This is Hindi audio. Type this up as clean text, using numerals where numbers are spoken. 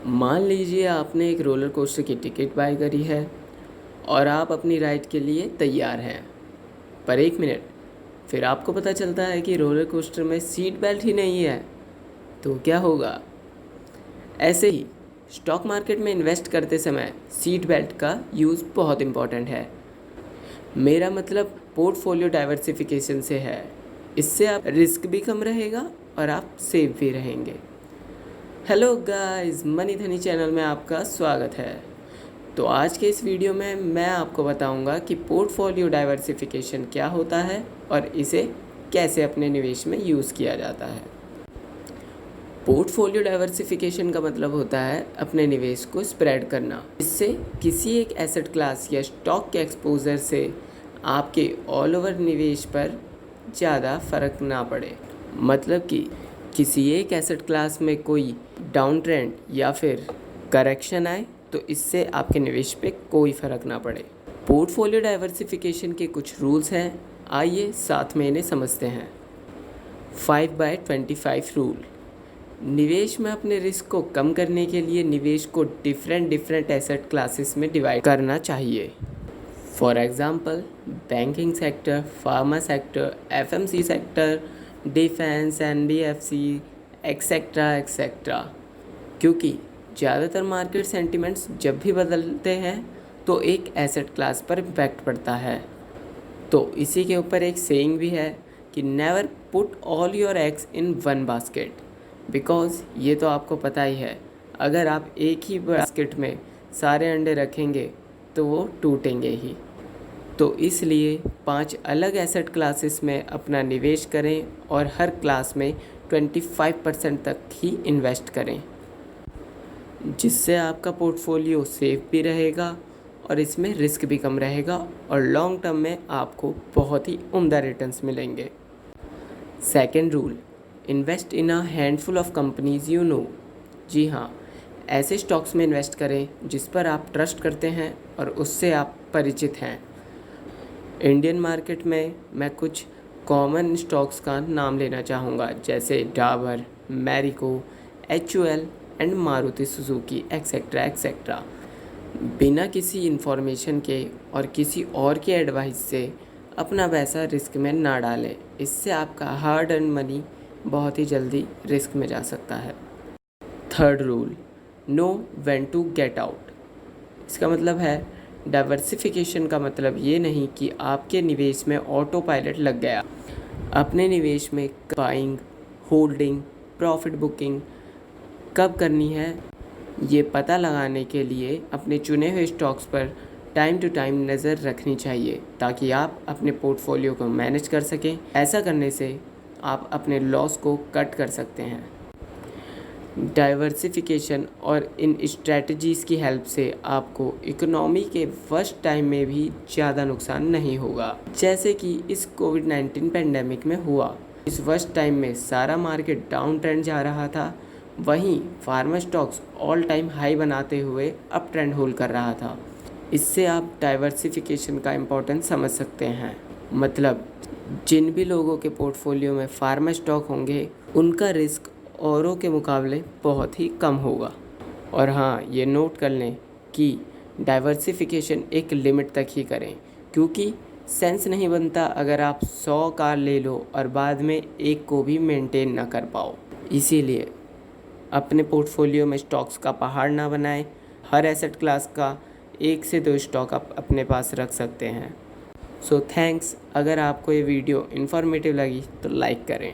मान लीजिए आपने एक रोलर कोस्टर की टिकट बाय करी है और आप अपनी राइड के लिए तैयार हैं। पर एक मिनट, फिर आपको पता चलता है कि रोलर कोस्टर में सीट बेल्ट ही नहीं है, तो क्या होगा? ऐसे ही स्टॉक मार्केट में इन्वेस्ट करते समय सीट बेल्ट का यूज़ बहुत इम्पॉर्टेंट है। मेरा मतलब पोर्टफोलियो डाइवर्सिफिकेशन से है। इससे आप रिस्क भी कम रहेगा और आप सेफ भी रहेंगे। हेलो गाइस, मनी धनी चैनल में आपका स्वागत है। तो आज के इस वीडियो में मैं आपको बताऊंगा कि पोर्टफोलियो डाइवर्सिफिकेशन क्या होता है और इसे कैसे अपने निवेश में यूज़ किया जाता है। पोर्टफोलियो डाइवर्सिफिकेशन का मतलब होता है अपने निवेश को स्प्रेड करना। इससे किसी एक एसेट क्लास या स्टॉक के एक्सपोजर से आपके ऑल ओवर निवेश पर ज़्यादा फर्क ना पड़े। मतलब कि किसी एक एसेट क्लास में कोई डाउन ट्रेंड या फिर करेक्शन आए तो इससे आपके निवेश पे कोई फ़र्क ना पड़े। पोर्टफोलियो डाइवर्सिफिकेशन के कुछ रूल्स हैं, आइए साथ में इन्हें समझते हैं। 5/25 रूल। निवेश में अपने रिस्क को कम करने के लिए निवेश को डिफरेंट एसेट क्लासेस में डिवाइड करना चाहिए। For example, banking sector, pharma sector, FMC sector, defence, NBFC, etcetera. क्योंकि ज़्यादातर मार्केट सेंटिमेंट्स जब भी बदलते हैं तो एक एसेट क्लास पर इम्पैक्ट पड़ता है। तो इसी के ऊपर एक सेइंग भी है कि never put all your eggs in one basket, because ये तो आपको पता ही है, अगर आप एक ही बास्केट में सारे अंडे रखेंगे तो वो टूटेंगे ही। तो इसलिए 5 अलग एसेट क्लासेस में अपना निवेश करें और हर क्लास में 25% तक ही इन्वेस्ट करें, जिससे आपका पोर्टफोलियो सेफ भी रहेगा और इसमें रिस्क भी कम रहेगा और लॉन्ग टर्म में आपको बहुत ही उम्दा रिटर्न्स मिलेंगे। Second rule, invest in a handful of companies you know. जी हाँ, ऐसे स्टॉक्स में इन्वेस्ट करें जिस पर आप ट्रस्ट करते हैं और उससे आप परिचित हैं। इंडियन मार्केट में मैं कुछ कॉमन स्टॉक्स का नाम लेना चाहूँगा, जैसे Dabur, Marico, HUL and Maruti Suzuki etcetera. बिना किसी इन्फॉर्मेशन के और किसी और के एडवाइस से अपना पैसा रिस्क में ना डालें, इससे आपका हार्ड अर्न मनी बहुत ही जल्दी रिस्क में जा सकता है। Third rule, know when to get out. इसका मतलब है डाइवर्सिफिकेशन का मतलब ये नहीं कि आपके निवेश में ऑटो पायलट लग गया। अपने निवेश में बाइंग, होल्डिंग, प्रॉफिट बुकिंग कब करनी है, ये पता लगाने के लिए अपने चुने हुए स्टॉक्स पर टाइम टू टाइम नज़र रखनी चाहिए, ताकि आप अपने पोर्टफोलियो को मैनेज कर सकें। ऐसा करने से आप अपने लॉस को कट कर सकते हैं। डाइवर्सिफिकेशन और इन स्ट्रेटजीज़ की हेल्प से आपको इकोनॉमी के वर्स्ट टाइम में भी ज़्यादा नुकसान नहीं होगा, जैसे कि इस कोविड-19 पेंडेमिक में हुआ। इस वर्स्ट टाइम में सारा मार्केट डाउन ट्रेंड जा रहा था, वहीं pharma stocks all time high बनाते हुए अप ट्रेंड होल्ड कर रहा था। इससे आप डाइवर्सिफिकेशन का इम्पोर्टेंस समझ सकते हैं। मतलब जिन भी लोगों के पोर्टफोलियो में फार्मा स्टॉक होंगे उनका रिस्क औरों के मुकाबले बहुत ही कम होगा। और हाँ, ये नोट कर लें कि डाइवर्सिफिकेशन एक लिमिट तक ही करें, क्योंकि सेंस नहीं बनता अगर आप 100 कार ले लो और बाद में एक को भी मेंटेन ना कर पाओ। इसीलिए अपने पोर्टफोलियो में स्टॉक्स का पहाड़ ना बनाएं। हर एसेट क्लास का 1 से 2 स्टॉक आप अपने पास रख सकते हैं। So thanks. अगर आपको ये वीडियो इन्फॉर्मेटिव लगी तो लाइक करें।